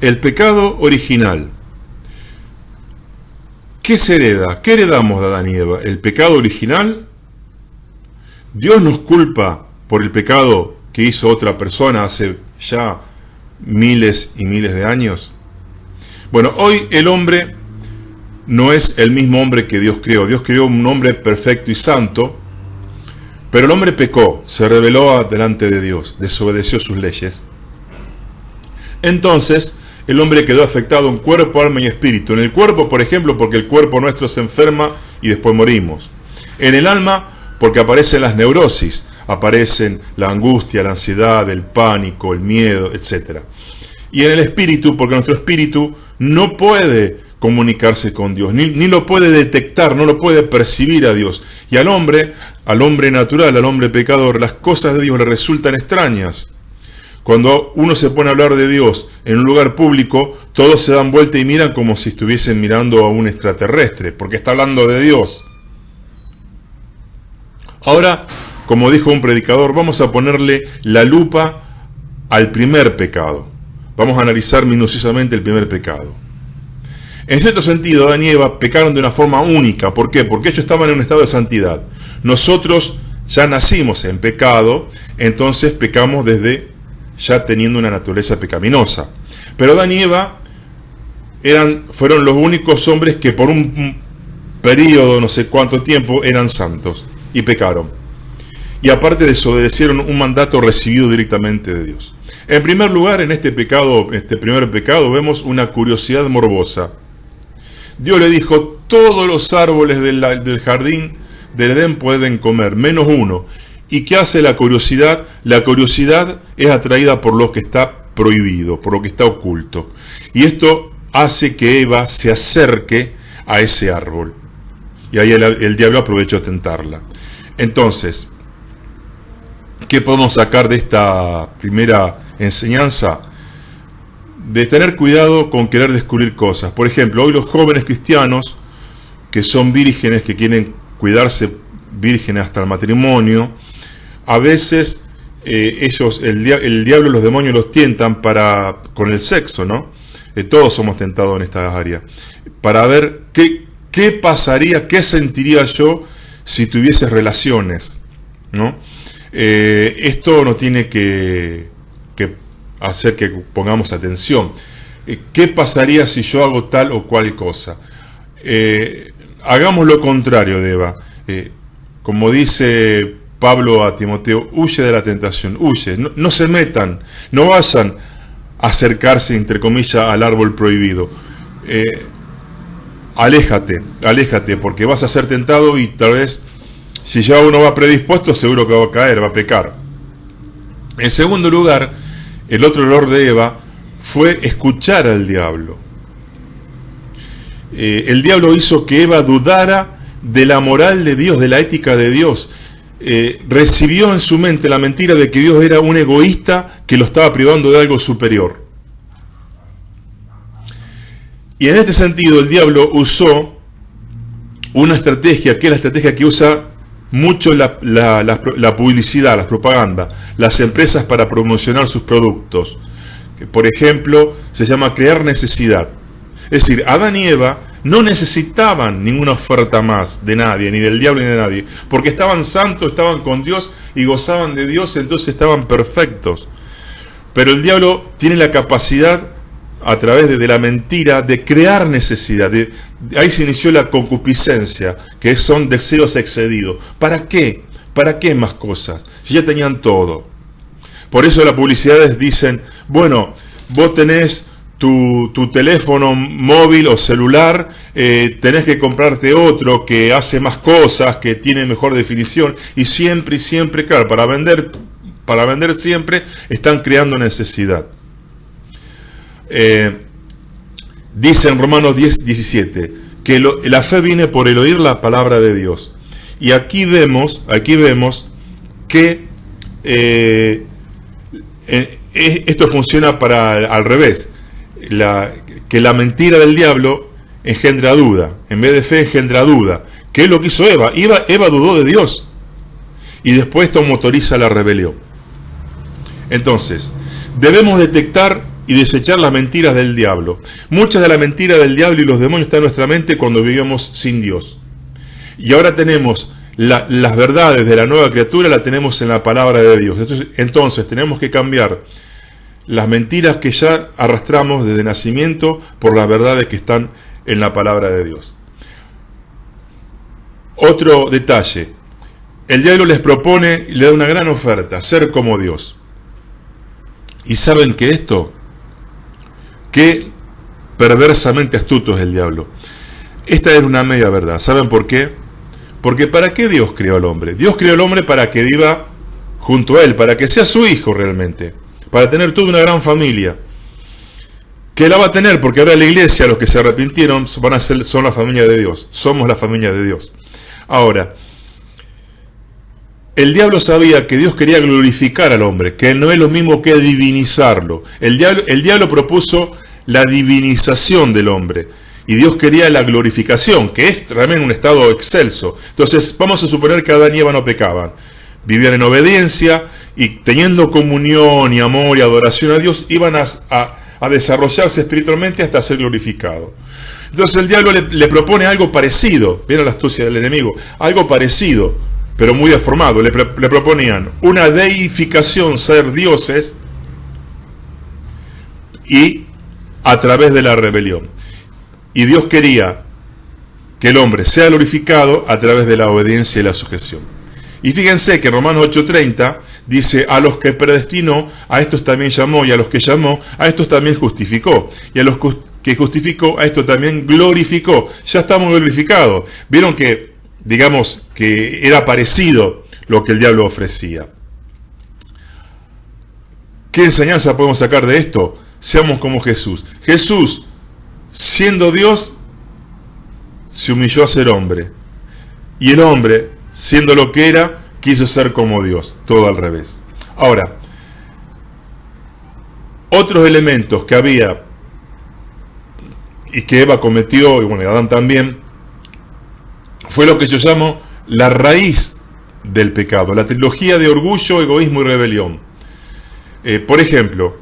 el pecado original. ¿Qué se hereda? ¿Qué heredamos de Adán y Eva? ¿El pecado original? ¿Dios nos culpa por el pecado que hizo otra persona hace ya miles y miles de años? Bueno, hoy el hombre no es el mismo hombre que Dios creó. Dios creó un hombre perfecto y santo, pero el hombre pecó, se rebeló delante de Dios, desobedeció sus leyes. Entonces, el hombre quedó afectado en cuerpo, alma y espíritu. En el cuerpo, por ejemplo, porque el cuerpo nuestro se enferma y después morimos. En el alma, porque aparecen las neurosis, aparecen la angustia, la ansiedad, el pánico, el miedo, etc. Y en el espíritu, porque nuestro espíritu no puede comunicarse con Dios, ni lo puede detectar, no lo puede percibir a Dios. Y al hombre natural, al hombre pecador, las cosas de Dios le resultan extrañas. Cuando uno se pone a hablar de Dios en un lugar público, todos se dan vuelta y miran como si estuviesen mirando a un extraterrestre, porque está hablando de Dios. Ahora, como dijo un predicador, vamos a ponerle la lupa al primer pecado. Vamos a analizar minuciosamente el primer pecado. En cierto sentido, Adán y Eva pecaron de una forma única. ¿Por qué? Porque ellos estaban en un estado de santidad. Nosotros ya nacimos en pecado, entonces pecamos desde ya teniendo una naturaleza pecaminosa. Pero Adán y Eva fueron los únicos hombres que por un periodo, no sé cuánto tiempo, eran santos y pecaron. Y aparte desobedecieron un mandato recibido directamente de Dios. En primer lugar, en este primer pecado, vemos una curiosidad morbosa. Dios le dijo: todos los árboles del jardín del Edén pueden comer, menos uno. ¿Y qué hace la curiosidad? La curiosidad es atraída por lo que está prohibido, por lo que está oculto. Y esto hace que Eva se acerque a ese árbol. Y ahí el diablo aprovechó a tentarla. Entonces, ¿qué podemos sacar de esta primera enseñanza? De tener cuidado con querer descubrir cosas. Por ejemplo, hoy los jóvenes cristianos que son vírgenes, que quieren cuidarse vírgenes hasta el matrimonio, a veces el diablo y los demonios los tientan con el sexo, ¿no? Todos somos tentados en esta área, para ver qué pasaría, qué sentiría yo si tuviese relaciones, ¿no? Esto no tiene que hacer que pongamos atención. ¿Qué pasaría si yo hago tal o cual cosa? Hagamos lo contrario de Eva. Como dice Pablo a Timoteo: huye de la tentación, huye, no se metan, no vayan a acercarse, entre comillas, al árbol prohibido. Aléjate, porque vas a ser tentado y tal vez, si ya uno va predispuesto, seguro que va a caer, va a pecar. En segundo lugar, el otro error de Eva fue escuchar al diablo. El diablo hizo que Eva dudara de la moral de Dios, de la ética de Dios. Recibió en su mente la mentira de que Dios era un egoísta que lo estaba privando de algo superior. Y en este sentido el diablo usó una estrategia, que es la estrategia que usa mucho la publicidad, las propagandas, las empresas para promocionar sus productos, que por ejemplo se llama crear necesidad. Es decir, Adán y Eva no necesitaban ninguna oferta más de nadie, ni del diablo ni de nadie, porque estaban santos, estaban con Dios y gozaban de Dios, entonces estaban perfectos. Pero el diablo tiene la capacidad, a través de la mentira, de crear necesidad. Ahí se inició la concupiscencia, que son deseos excedidos. ¿Para qué? ¿Para qué más cosas? Si ya tenían todo. Por eso las publicidades dicen: bueno, vos tenés tu teléfono móvil o celular, tenés que comprarte otro que hace más cosas, que tiene mejor definición, y siempre, claro, para vender siempre están creando necesidad. Dice en Romanos 10:17 que la fe viene por el oír la palabra de Dios. Y aquí vemos que esto funciona al revés. Que la mentira del diablo engendra duda, en vez de fe engendra duda. ¿Qué es lo que hizo Eva? Eva dudó de Dios, y después esto motoriza la rebelión. Entonces, debemos detectar y desechar las mentiras del diablo. Muchas de las mentiras del diablo y los demonios están en nuestra mente cuando vivimos sin Dios. Y ahora tenemos las verdades de la nueva criatura, las tenemos en la palabra de Dios. Entonces tenemos que cambiar las mentiras que ya arrastramos desde nacimiento por las verdades que están en la palabra de Dios. Otro detalle, el diablo les propone y le da una gran oferta, ser como Dios. Y saben que esto, qué perversamente astuto es el diablo. Esta es una media verdad. ¿Saben por qué? Porque ¿para qué Dios creó al hombre? Dios creó al hombre para que viva junto a él, para que sea su hijo realmente, para tener toda una gran familia. Que la va a tener, porque ahora la iglesia, los que se arrepintieron, son la familia de Dios. Somos la familia de Dios. Ahora, el diablo sabía que Dios quería glorificar al hombre, que no es lo mismo que divinizarlo. El diablo propuso la divinización del hombre, y Dios quería la glorificación, que es realmente un estado excelso. Entonces, vamos a suponer que Adán y Eva no pecaban, vivían en obediencia, y teniendo comunión y amor y adoración a Dios, iban a desarrollarse espiritualmente hasta ser glorificados. Entonces el diablo le propone algo parecido, viene la astucia del enemigo, algo parecido, pero muy deformado. Le proponían una deificación, ser dioses, y a través de la rebelión. Y Dios quería que el hombre sea glorificado a través de la obediencia y la sujeción. Y fíjense que en Romanos 8:30 dice, a los que predestinó, a estos también llamó, y a los que llamó, a estos también justificó, y a los que justificó, a estos también glorificó. Ya estamos glorificados. Vieron que, digamos, que era parecido lo que el diablo ofrecía. ¿Qué enseñanza podemos sacar de esto? Seamos como Jesús. Jesús, siendo Dios, se humilló a ser hombre. Y el hombre, siendo lo que era, quiso ser como Dios, todo al revés. Ahora, otros elementos que había y que Eva cometió, y bueno, Adán también, fue lo que yo llamo la raíz del pecado, la trilogía de orgullo, egoísmo y rebelión. Por ejemplo,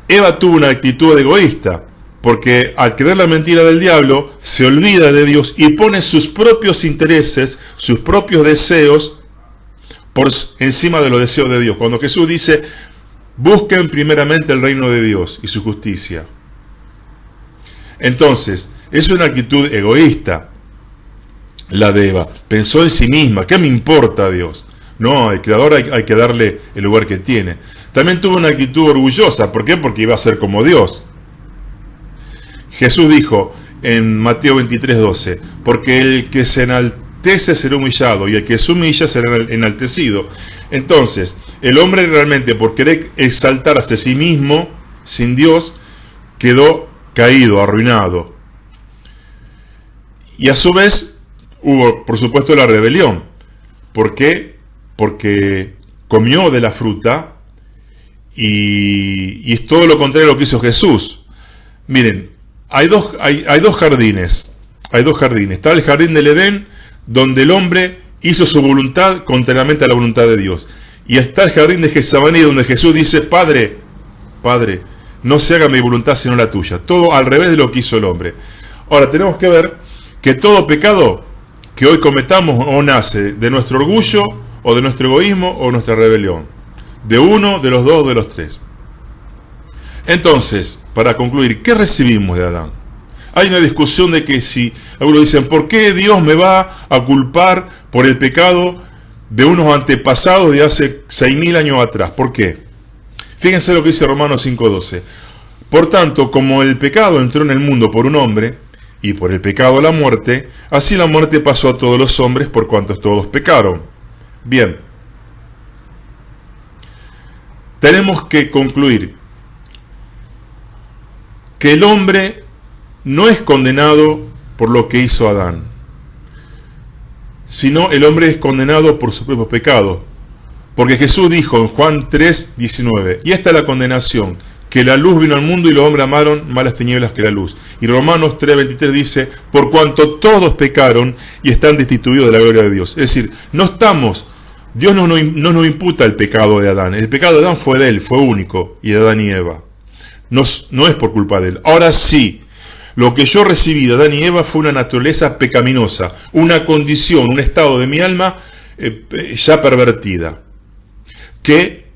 Eva tuvo una actitud egoísta, porque al creer la mentira del diablo, se olvida de Dios y pone sus propios intereses, sus propios deseos, por encima de los deseos de Dios. Cuando Jesús dice, busquen primeramente el reino de Dios y su justicia. Entonces, es una actitud egoísta, la de Eva. Pensó en sí misma, ¿qué me importa Dios? No, al Creador hay que darle el lugar que tiene. También tuvo una actitud orgullosa. ¿Por qué? Porque iba a ser como Dios. Jesús dijo en Mateo 23:12, porque el que se enaltece será humillado, y el que se humilla será enaltecido. Entonces, el hombre realmente, por querer exaltarse a sí mismo, sin Dios, quedó caído, arruinado. Y a su vez, hubo, por supuesto, la rebelión. ¿Por qué? Porque comió de la fruta, y es todo lo contrario a lo que hizo Jesús. Miren, hay dos jardines. Está el jardín del Edén, donde el hombre hizo su voluntad contrariamente a la voluntad de Dios. Y está el jardín de Getsemaní, donde Jesús dice, Padre, no se haga mi voluntad sino la tuya. Todo al revés de lo que hizo el hombre. Ahora, tenemos que ver que todo pecado que hoy cometamos o nace de nuestro orgullo, o de nuestro egoísmo, o nuestra rebelión. De uno, de los dos, de los tres. Entonces, para concluir, ¿qué recibimos de Adán? Hay una discusión de que si, algunos dicen, ¿por qué Dios me va a culpar por el pecado de unos antepasados de hace 6.000 años atrás? ¿Por qué? Fíjense lo que dice Romanos 5:12. Por tanto, como el pecado entró en el mundo por un hombre, y por el pecado la muerte, así la muerte pasó a todos los hombres por cuantos todos pecaron. Bien. Tenemos que concluir que el hombre no es condenado por lo que hizo Adán, sino el hombre es condenado por sus propios pecados. Porque Jesús dijo en Juan 3:19, y esta es la condenación, que la luz vino al mundo y los hombres amaron más las tinieblas que la luz. Y Romanos 3:23 dice, por cuanto todos pecaron y están destituidos de la gloria de Dios. Es decir, Dios no nos imputa el pecado de Adán. El pecado de Adán fue de él, fue único, y de Adán y Eva. no es por culpa de él. Ahora sí, lo que yo recibí de Adán y Eva fue una naturaleza pecaminosa, una condición, un estado de mi alma ya pervertida, que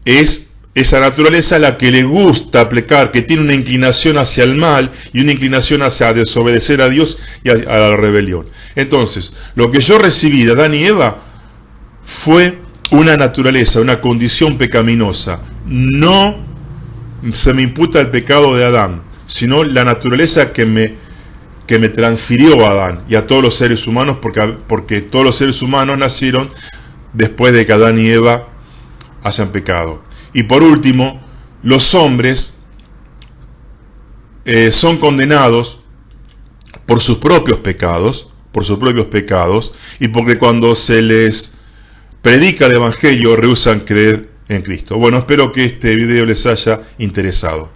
es esa naturaleza a la que le gusta pecar, que tiene una inclinación hacia el mal y una inclinación hacia desobedecer a Dios y a la rebelión. Entonces, lo que yo recibí de Adán y Eva fue una naturaleza, una condición pecaminosa. No se me imputa el pecado de Adán, sino la naturaleza que me transfirió a Adán y a todos los seres humanos, porque todos los seres humanos nacieron después de que Adán y Eva hayan pecado. Y por último, los hombres son condenados por sus propios pecados, y porque cuando se les predica el Evangelio rehúsan creer en Cristo. Bueno, espero que este video les haya interesado.